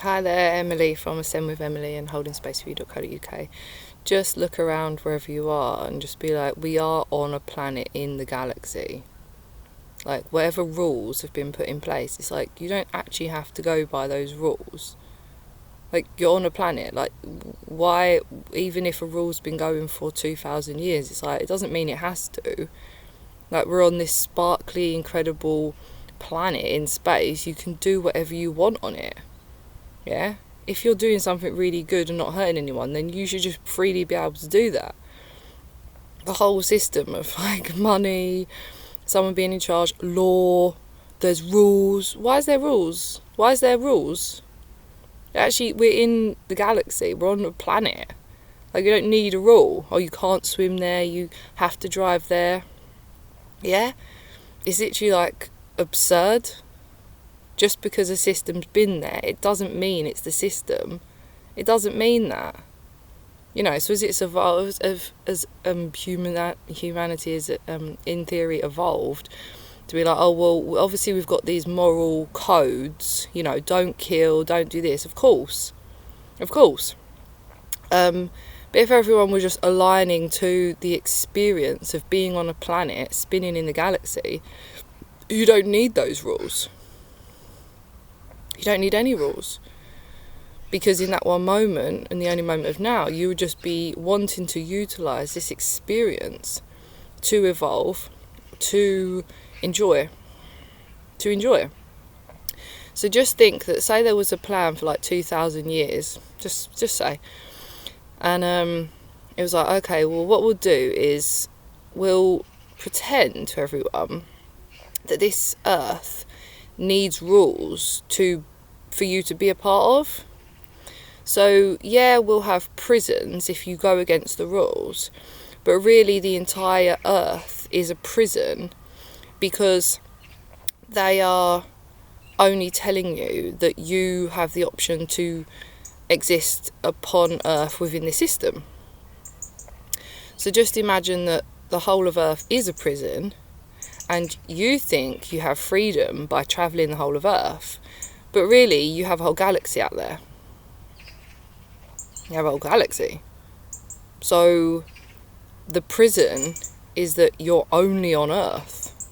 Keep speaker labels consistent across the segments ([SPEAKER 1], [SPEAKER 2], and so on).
[SPEAKER 1] Hi there, Emily from Ascend with Emily and holdingspaceforyou.co.uk. Just look around wherever you are and just be like, we are on a planet in the galaxy. Like, whatever rules have been put in place, it's like, you don't actually have to go by those rules. Like, you're on a planet. Like, why, even if a rule's been going for 2,000 years, it's like, it doesn't mean it has to. Like, we're on this sparkly, incredible planet in space. You can do whatever you want on it. Yeah? If you're doing something really good and not hurting anyone, then you should just freely be able to do that. The whole system of like money, someone being in charge, law, there's rules. Why is there rules? Why is there rules? Actually, we're in the galaxy. We're on a planet. Like, you don't need a rule. Oh, you can't swim there. You have to drive there. Yeah? It's literally like absurd. Just because a system's been there, it doesn't mean it's the system. It doesn't mean that. You know, so as it's evolved, as humanity is in theory evolved, to be like, oh, well, obviously we've got these moral codes, you know, don't kill, don't do this, of course. But if everyone was just aligning to the experience of being on a planet, spinning in the galaxy, you don't need those rules. You don't need any rules. Because in that one moment, and the only moment of now, you would just be wanting to utilise this experience to evolve, to enjoy. So just think that, say there was a plan for like 2,000 years, just say, and it was like, okay, well, what we'll do is we'll pretend to everyone that this Earth needs rules for you to be a part of. So yeah, we'll have prisons if you go against the rules, but really the entire Earth is a prison because they are only telling you that you have the option to exist upon Earth within the system. So just imagine that the whole of Earth is a prison, and you think you have freedom by travelling the whole of Earth, but really you have a whole galaxy out there. You have a whole galaxy. So the prison is that you're only on Earth.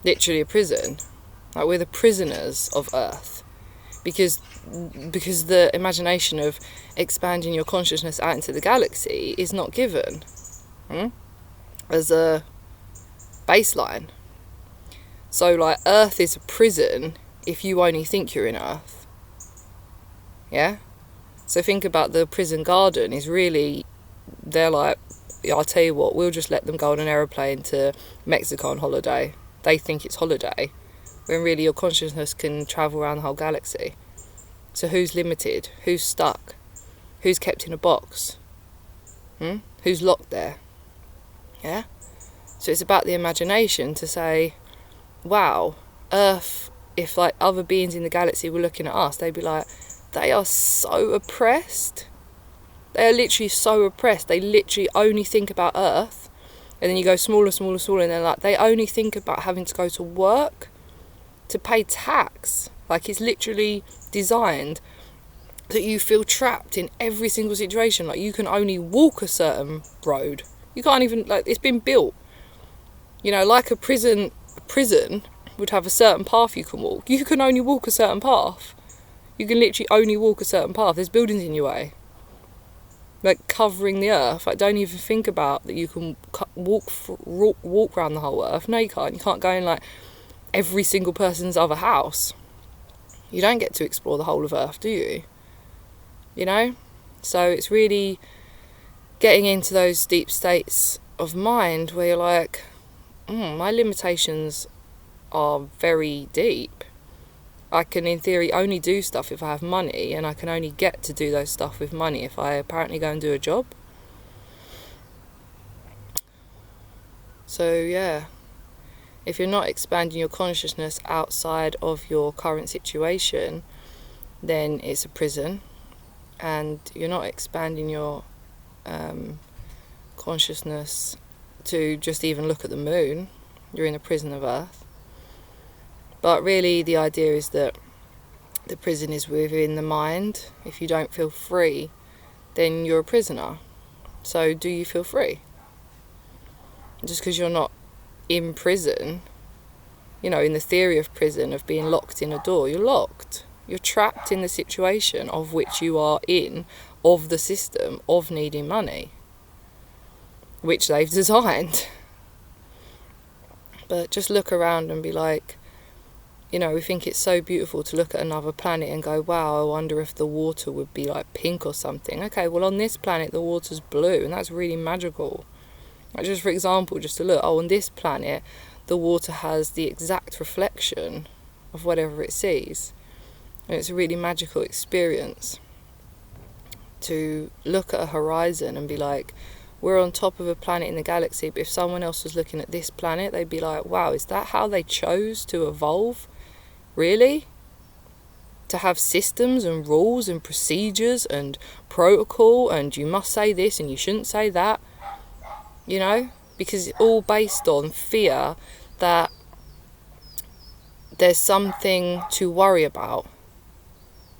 [SPEAKER 1] Literally a prison. Like, we're the prisoners of Earth. Because the imagination of expanding your consciousness out into the galaxy is not given as a baseline. So like, Earth is a prison if you only think you're in Earth. Yeah? So think about the prison garden is really, they're like, I'll tell you what, we'll just let them go on an aeroplane to Mexico on holiday. They think it's holiday, when really your consciousness can travel around the whole galaxy. So who's limited? Who's stuck? Who's kept in a box? Who's locked there? Yeah? So it's about the imagination to say, wow, Earth, if like other beings in the galaxy were looking at us, they'd be like, they are so oppressed. They are literally so oppressed. They literally only think about Earth. And then you go smaller, and they're like, they only think about having to go to work, to pay tax. Like, it's literally designed that you feel trapped in every single situation. Like, you can only walk a certain road. You can't even, like, it's been built. You know, like a prison would have a certain path you can walk. You can only walk a certain path. You can literally only walk a certain path. There's buildings in your way. Like, covering the Earth. Like, don't even think about that you can walk around the whole Earth. No, you can't. You can't go in, like, every single person's other house. You don't get to explore the whole of Earth, do you? You know? So it's really getting into those deep states of mind where you're like, my limitations are very deep. I can, in theory, only do stuff if I have money, and I can only get to do those stuff with money if I apparently go and do a job. So, yeah. If you're not expanding your consciousness outside of your current situation, then it's a prison. And you're not expanding your consciousness to just even look at the moon. You're in a prison of Earth. But really, the idea is that The prison is within the mind. If you don't feel free, then you're a prisoner. So do you feel free? Just because you're not in prison, you know, in the theory of prison, of being locked in a door, you're locked. You're trapped in the situation of which you are in, of the system, of needing money, which they've designed. But just look around and be like, you know, we think it's so beautiful to look at another planet and go, wow, I wonder if the water would be like pink or something. Okay, well on this planet the water's blue, and that's really magical. Like, just for example, just to look, oh, on this planet the water has the exact reflection of whatever it sees. And it's a really magical experience to look at a horizon and be like, we're on top of a planet in the galaxy, but if someone else was looking at this planet, they'd be like, wow, is that how they chose to evolve? Really? To have systems and rules and procedures and protocol, and you must say this and you shouldn't say that, you know? Because it's all based on fear that there's something to worry about.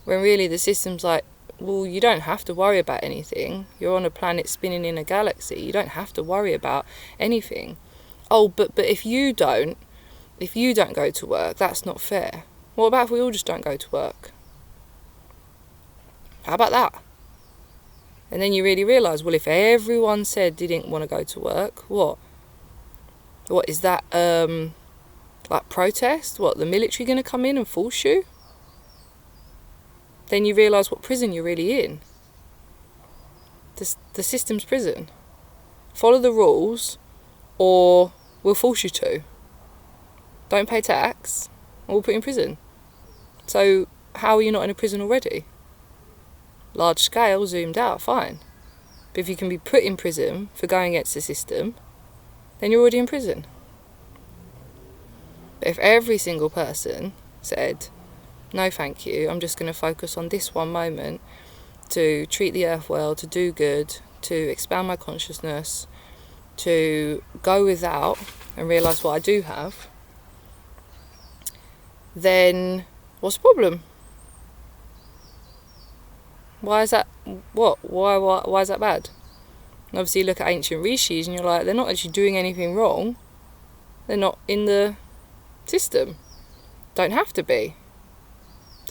[SPEAKER 1] When really the system's like, well, you don't have to worry about anything. You're on a planet spinning in a galaxy. You don't have to worry about anything. Oh, but if you don't go to work, that's not fair. What about if we all just don't go to work? How about that? And then you really realise, well, if everyone said they didn't want to go to work, what is that, like protest? What, the military going to come in and force you? Then you realise what prison you're really in. The system's prison. Follow the rules, or we'll force you to. Don't pay tax, or we'll put you in prison. So how are you not in a prison already? Large scale, zoomed out, fine. But if you can be put in prison for going against the system, then you're already in prison. But if every single person said, no thank you, I'm just going to focus on this one moment to treat the earth well, to do good, to expand my consciousness, to go without and realise what I do have, then what's the problem? Why is that? Why is that bad? And obviously you look at ancient rishis and you're like, they're not actually doing anything wrong. They're not in the system. Don't have to be.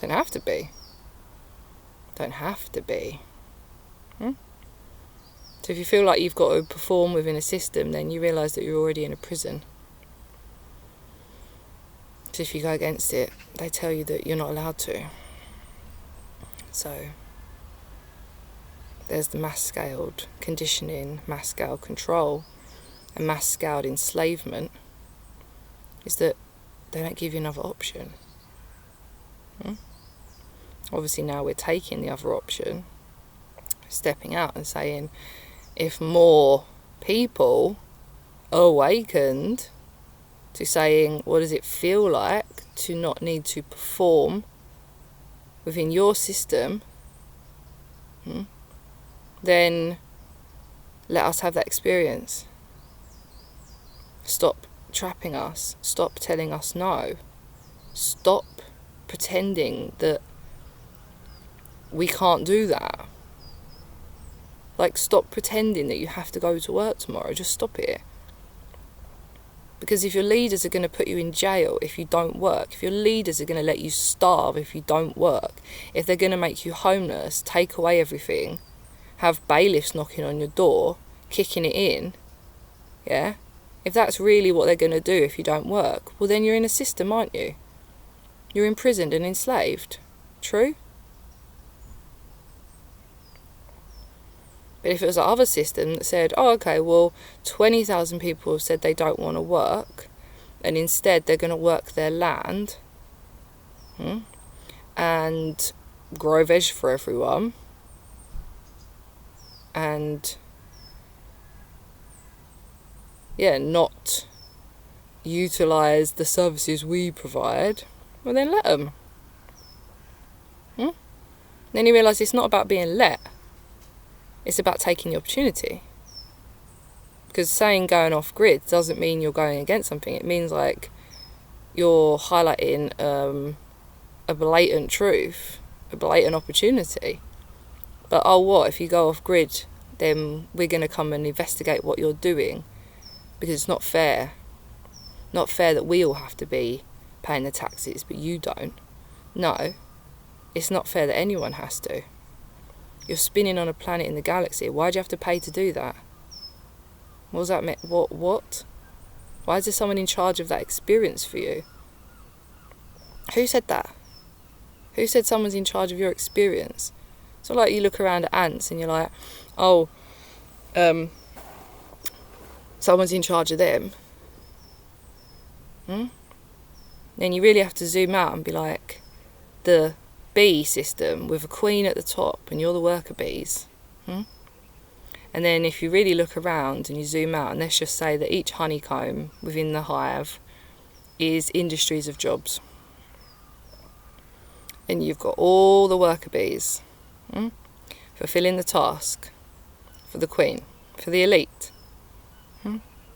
[SPEAKER 1] Don't have to be. Don't have to be. So if you feel like you've got to perform within a system, then you realise that you're already in a prison. So if you go against it, they tell you that you're not allowed to. So there's the mass-scaled conditioning, mass-scale control, and mass-scaled enslavement, is that they don't give you another option. Obviously now we're taking the other option, stepping out and saying, if more people awakened to saying, what does it feel like to not need to perform within your system, then let us have that experience. Stop trapping us. Stop telling us no. Stop pretending that we can't do that. Like, stop pretending that you have to go to work tomorrow. Just stop it. Because if your leaders are going to put you in jail if you don't work, if your leaders are going to let you starve if you don't work, if they're going to make you homeless, take away everything, have bailiffs knocking on your door, kicking it in, yeah? If that's really what they're going to do if you don't work, well then you're in a system, aren't you? You're imprisoned and enslaved. True? But if it was the other system that said, oh, okay, well, 20,000 people have said they don't want to work, and instead they're going to work their land and grow veg for everyone, and not utilise the services we provide, well then let them. Then you realise it's not about being let. It's about taking the opportunity. Because saying going off grid doesn't mean you're going against something. It means like you're highlighting a blatant truth, a blatant opportunity. But oh, what if you go off grid, then we're going to come and investigate what you're doing, because it's not fair. Not fair that we all have to be paying the taxes but you don't. No, it's not fair that anyone has to. You're spinning on a planet in the galaxy. Why do you have to pay to do that? What does that mean? What? Why is there someone in charge of that experience for you? Who said that? Who said someone's in charge of your experience? It's not like you look around at ants and you're like, oh, someone's in charge of them. Then you really have to zoom out and be like, the bee system with a queen at the top and you're the worker bees. And then if you really look around and you zoom out, and let's just say that each honeycomb within the hive is industries of jobs. And you've got all the worker bees fulfilling the task for the queen, for the elite.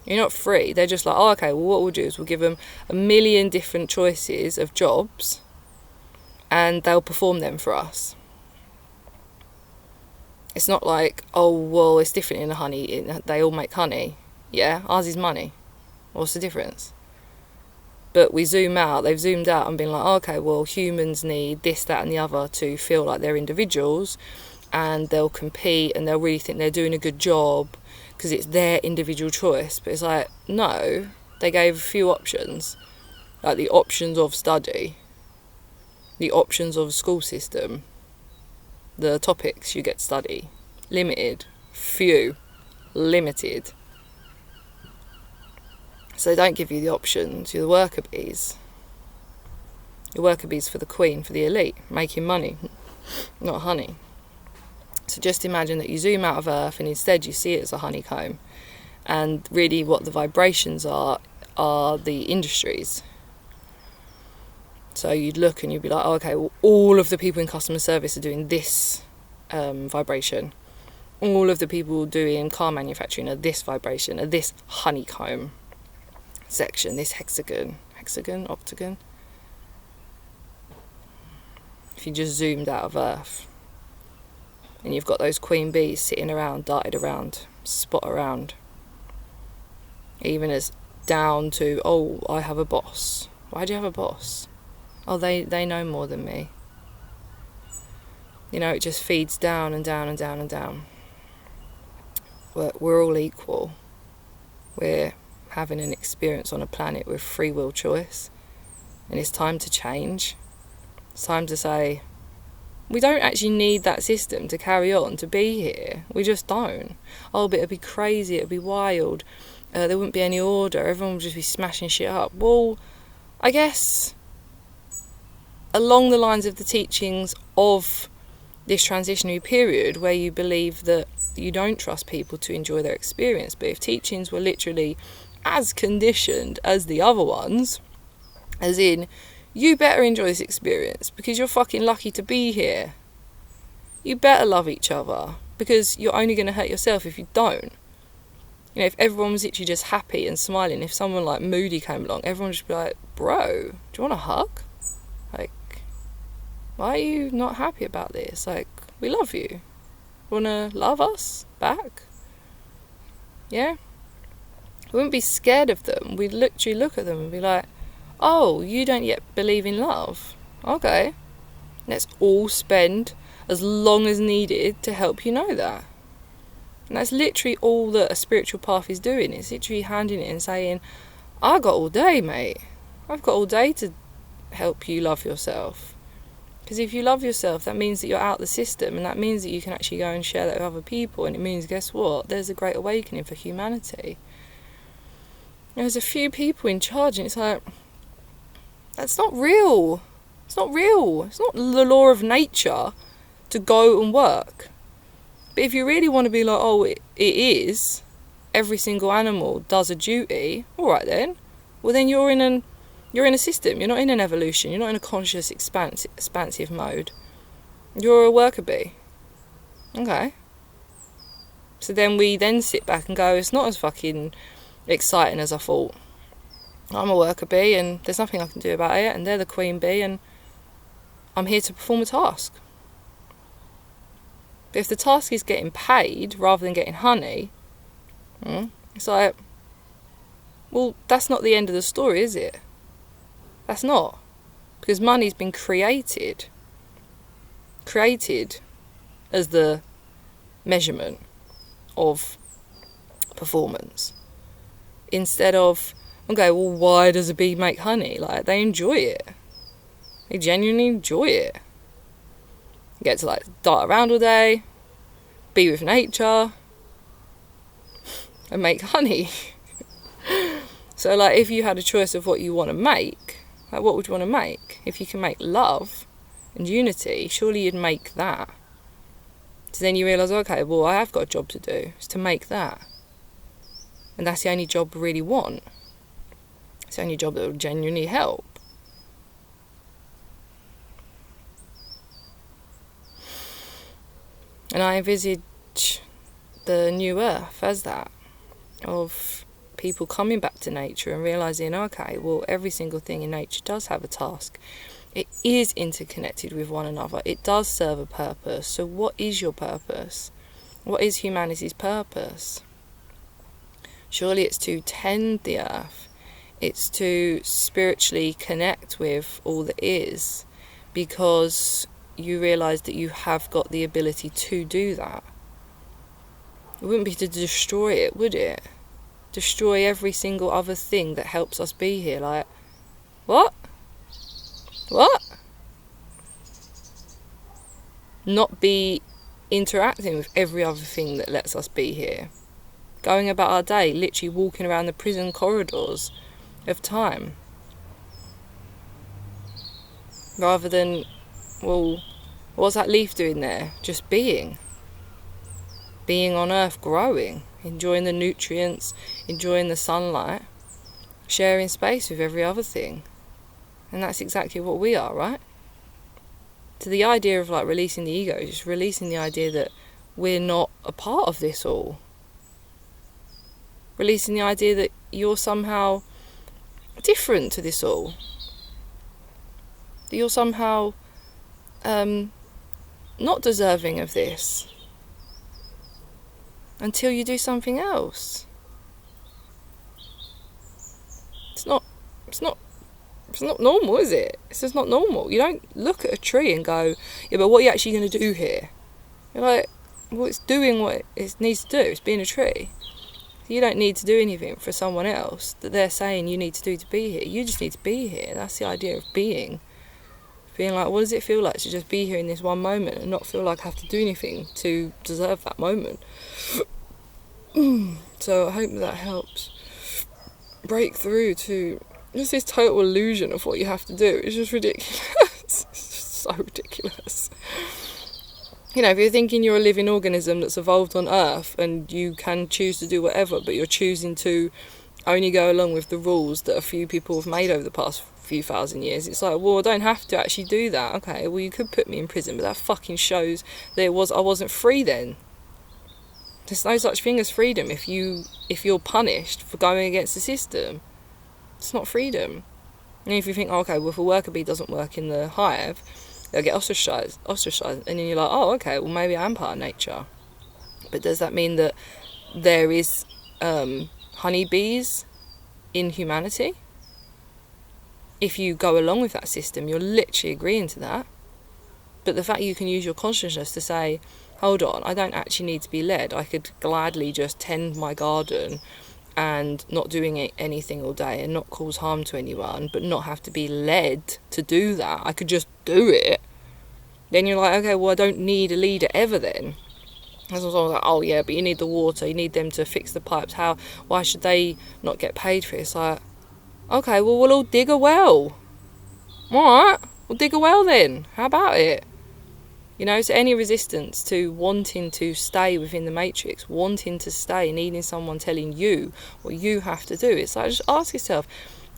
[SPEAKER 1] You're not free. They're just like, oh, okay, well, what we'll do is we'll give them 1 million different choices of jobs and they'll perform them for us. It's not like, oh, well, it's different in the honey. They all make honey. Yeah, ours is money. What's the difference? But we zoom out. They've zoomed out and been like, oh, okay, well, humans need this, that and the other to feel like they're individuals, and they'll compete and they'll really think they're doing a good job because it's their individual choice. But it's like, no, they gave a few options, like the options of study, the options of school system, the topics you get to study, limited, few, limited. So they don't give you the options. You're the worker bees. You're worker bees for the queen, for the elite, making money, not honey. So just imagine that you zoom out of Earth and instead you see it as a honeycomb. And really what the vibrations are the industries. So you'd look and you'd be like, oh, okay, well, all of the people in customer service are doing this vibration. All of the people doing car manufacturing are this vibration, are this honeycomb section, this hexagon, octagon. If you just zoomed out of Earth and you've got those queen bees sitting around, darted around, spot around, even as down to, oh, I have a boss. Why do you have a boss? Oh, they know more than me. You know, it just feeds down and down and down and down. We're all equal. We're having an experience on a planet with free will choice. And it's time to change. It's time to say, we don't actually need that system to carry on, to be here. We just don't. Oh, but it'd be crazy, it'd be wild. There wouldn't be any order. Everyone would just be smashing shit up. Well, I guess along the lines of the teachings of this transitionary period where you believe that you don't trust people to enjoy their experience, but if teachings were literally as conditioned as the other ones, as in, you better enjoy this experience because you're fucking lucky to be here. You better love each other because you're only going to hurt yourself if you don't. You know, if everyone was literally just happy and smiling, if someone like Moody came along, everyone would just be like, bro, do you want a hug? Like, why are you not happy about this? Like, we love you. Want to love us back? Yeah? We wouldn't be scared of them. We'd literally look at them and be like, oh, you don't yet believe in love? Okay. Let's all spend as long as needed to help you know that. And that's literally all that a spiritual path is doing. It's literally handing it and saying, I got all day, mate. I've got all day to help you love yourself. Because if you love yourself, that means that you're out the system, and that means that you can actually go and share that with other people, and it means, guess what? There's a great awakening for humanity. There's a few people in charge, and it's like, that's not real. It's not real. It's not the law of nature to go and work. But if you really want to be like, oh, it is, every single animal does a duty, alright then. Well then you're in a system, you're not in an evolution, you're not in a conscious expansive mode. You're a worker bee. Okay. So then we then sit back and go, it's not as fucking exciting as I thought. I'm a worker bee and there's nothing I can do about it, and they're the queen bee, and I'm here to perform a task. But if the task is getting paid rather than getting honey, it's like, well, that's not the end of the story, is it? That's not. Because money's been created as the measurement of performance. Instead of, okay, well, why does a bee make honey? Like, they enjoy it. They genuinely enjoy it. You get to, like, dart around all day, be with nature, and make honey. So, like, if you had a choice of what you want to make, like, what would you want to make? If you can make love and unity, surely you'd make that. So then you realise, okay, well, I have got a job to do. It's to make that. And that's the only job I really want. It's the only job that will genuinely help. And I envisage the new earth as that, of people coming back to nature and realising, okay, well, every single thing in nature does have a task. It is interconnected with one another. It does serve a purpose. So what is your purpose? What is humanity's purpose? Surely it's to tend the earth. It's to spiritually connect with all that is, because you realise that you have got the ability to do that. It wouldn't be to destroy it, would it? Destroy every single other thing that helps us be here. Like, what? What? Not be interacting with every other thing that lets us be here. Going about our day, literally walking around the prison corridors of time. Rather than, well, what's that leaf doing there? Just being. Being on earth, growing, enjoying the nutrients, enjoying the sunlight, sharing space with every other thing. And that's exactly what we are, right? So the idea of, like, releasing the ego is just releasing the idea that we're not a part of this all. Releasing the idea that you're somehow different to this all. That you're somehow not deserving of this. Until you do something else. It's not normal, is it? It's just not normal. You don't look at a tree and go, yeah, but what are you actually going to do here? You're like, well, it's doing what it needs to do. It's being a tree. You don't need to do anything for someone else that they're saying you need to do to be here. You just need to be here. That's the idea of being. Being like, what does it feel like to just be here in this one moment and not feel like I have to do anything to deserve that moment? So I hope that helps break through to just this total illusion of what you have to do. It's just ridiculous. It's just so ridiculous. You know, if you're thinking you're a living organism that's evolved on Earth and you can choose to do whatever, but you're choosing to only go along with the rules that a few people have made over the past few thousand years, it's like, well, I don't have to actually do that. Okay, well, you could put me in prison, but that fucking shows that I wasn't free then. There's no such thing as freedom if you're punished for going against the system. It's not freedom. And if you think, okay, well, if a worker bee doesn't work in the hive, they'll get ostracised, and then you're like, oh, okay, well, maybe I'm part of nature. But does that mean that there is honeybees in humanity? If you go along with that system, you're literally agreeing to that. But the fact you can use your consciousness to say, hold on, I don't actually need to be led. I could gladly just tend my garden and not doing anything all day and not cause harm to anyone, but not have to be led to do that. I could just do it. Then you're like, okay, well, I don't need a leader ever then. That's what I was like, oh yeah, but you need the water, you need them to fix the pipes. Why should they not get paid for it? It's like, okay, well, we'll all dig a well. Alright, we'll dig a well then. How about it? You know, so any resistance to wanting to stay within the matrix, wanting to stay, needing someone telling you what you have to do, it's like, just ask yourself,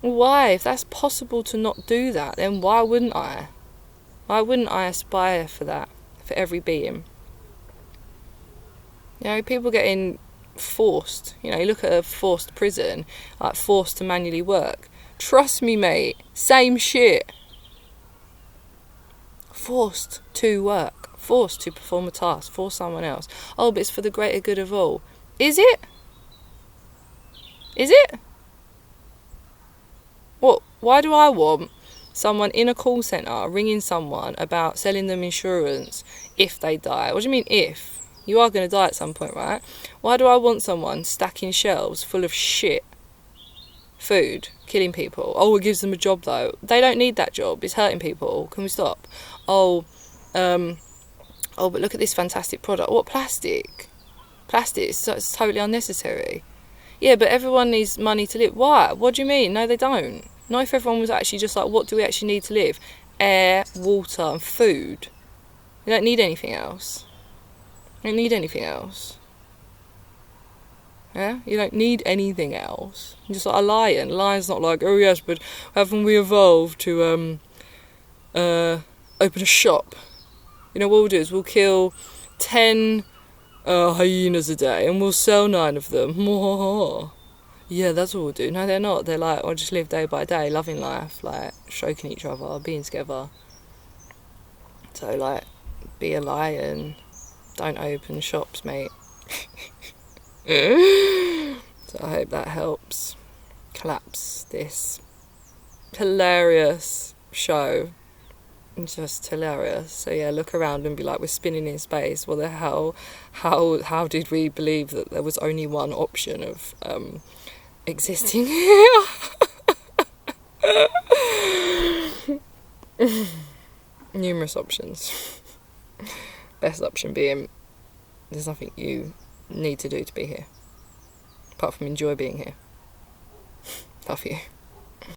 [SPEAKER 1] why? If that's possible to not do that, then why wouldn't I? Why wouldn't I aspire for that, for every being? You know, people getting forced, you know, you look at a forced prison, like forced to manually work. Trust me, mate, same shit. Forced to work, forced to perform a task for someone else. Oh, but it's for the greater good of all. Is it? Is it? What? Why do I want someone in a call centre ringing someone about selling them insurance if they die? What do you mean if? You are going to die at some point, right? Why do I want someone stacking shelves full of shit food, killing people? Oh, it gives them a job though. They don't need that job. It's hurting people. Can we stop? Oh, but look at this fantastic product. What, plastic? Plastic is totally unnecessary. Yeah, but everyone needs money to live. Why? What do you mean? No, they don't. Not if everyone was actually just like, what do we actually need to live? Air, water, and food. You don't need anything else. You don't need anything else. Yeah? You don't need anything else. You're just like a lion. A lion's not like, oh yes, but haven't we evolved to open a shop? You know what we'll do is we'll kill 10 hyenas a day and we'll sell 9 of them. Yeah, that's what we'll do. No, they're not. They're like, I'll just live day by day, loving life, like stroking each other, being together. So like, be a lion. Don't open shops, mate. So I hope that helps collapse this hilarious show. Just hilarious. So yeah, look around and be like, we're spinning in space. What the hell? How did we believe that there was only one option of existing here? Numerous options. Best option being, there's nothing you need to do to be here, apart from enjoy being here. Love you.